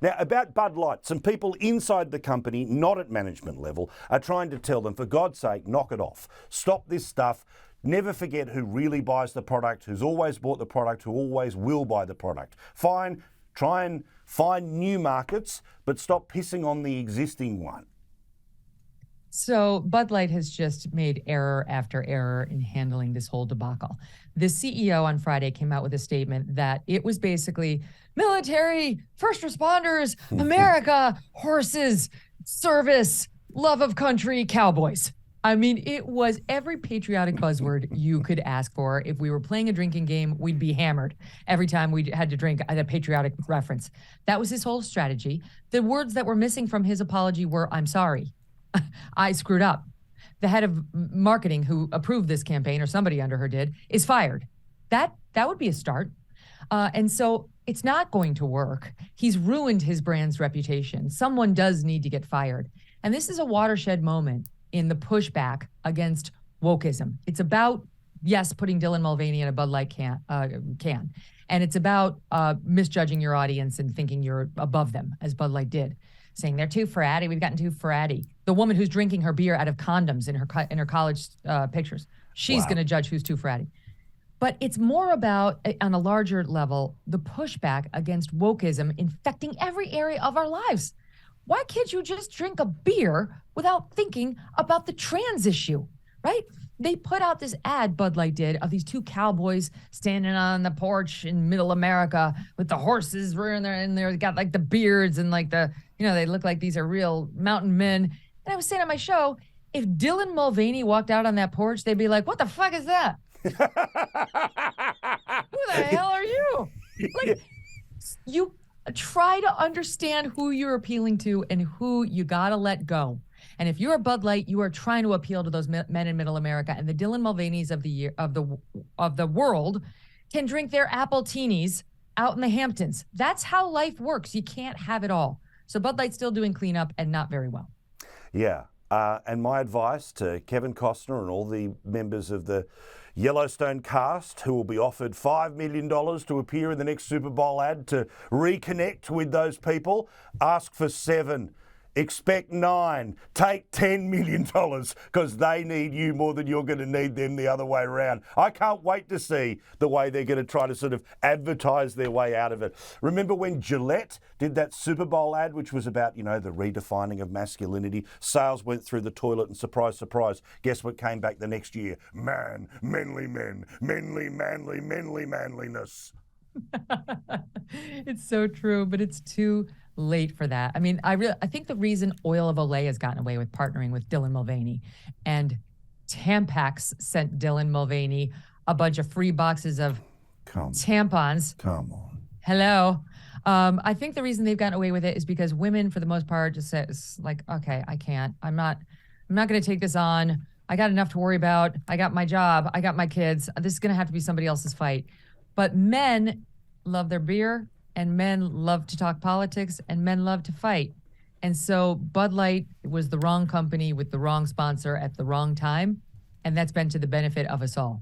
Now, about Bud Light, some people inside the company, not at management level, are trying to tell them, for God's sake, knock it off. Stop this stuff. Never forget who really buys the product, who's always bought the product, who always will buy the product. Fine, try and find new markets, but stop pissing on the existing one. So Bud Light has just made error after error in handling this whole debacle. The CEO on Friday came out with a statement that it was basically military, first responders, America, horses, service, love of country, cowboys. I mean, it was every patriotic buzzword you could ask for. If we were playing a drinking game, we'd be hammered every time we had to drink a patriotic reference. That was his whole strategy. The words that were missing from his apology were, "I'm sorry. I screwed up." The head of marketing who approved this campaign, or somebody under her did, is fired. That would be a start. And so it's not going to work. He's ruined his brand's reputation. Someone does need to get fired. And this is a watershed moment in the pushback against wokeism. It's about, yes, putting Dylan Mulvaney in a Bud Light can. And it's about misjudging your audience and thinking you're above them, as Bud Light did, saying they're too fratty. We've gotten too fratty. The woman who's drinking her beer out of condoms in her college pictures, she's going to judge who's too fratty. But it's more about, on a larger level, the pushback against wokeism infecting every area of our lives. Why can't you just drink a beer without thinking about the trans issue, right? They put out this ad, Bud Light did, of these two cowboys standing on the porch in middle America with the horses rearing there, and they got like the beards and like the, they look like these are real mountain men. And I was saying on my show, if Dylan Mulvaney walked out on that porch, they'd be like, "What the fuck is that? Who the hell are you?" Like, you try to understand who you're appealing to and who you gotta let go. And if you're a Bud Light, you are trying to appeal to those men in Middle America, and the Dylan Mulvaneys of the world can drink their apple teenies out in the Hamptons. That's how life works. You can't have it all. So Bud Light's still doing cleanup, and not very well. Yeah. And my advice to Kevin Costner and all the members of the Yellowstone cast who will be offered $5 million to appear in the next Super Bowl ad to reconnect with those people, ask for 7. Expect 9. Take $10 million because they need you more than you're going to need them the other way around. I can't wait to see the way they're going to try to sort of advertise their way out of it. Remember when Gillette did that Super Bowl ad, which was about, the redefining of masculinity? Sales went through the toilet and surprise, surprise, guess what came back the next year? Man, manly men, manly, manly, manly, manliness. It's so true, but it's too late for that. I mean, I think the reason Oil of Olay has gotten away with partnering with Dylan Mulvaney, and Tampax sent Dylan Mulvaney a bunch of free boxes of tampons. Come on. Hello. I think the reason they've gotten away with it is because women, for the most part, just says like, okay, I can't. I'm not going to take this on. I got enough to worry about. I got my job. I got my kids. This is going to have to be somebody else's fight. But men love their beer, and men love to talk politics, and men love to fight. And so Bud Light was the wrong company with the wrong sponsor at the wrong time, and that's been to the benefit of us all.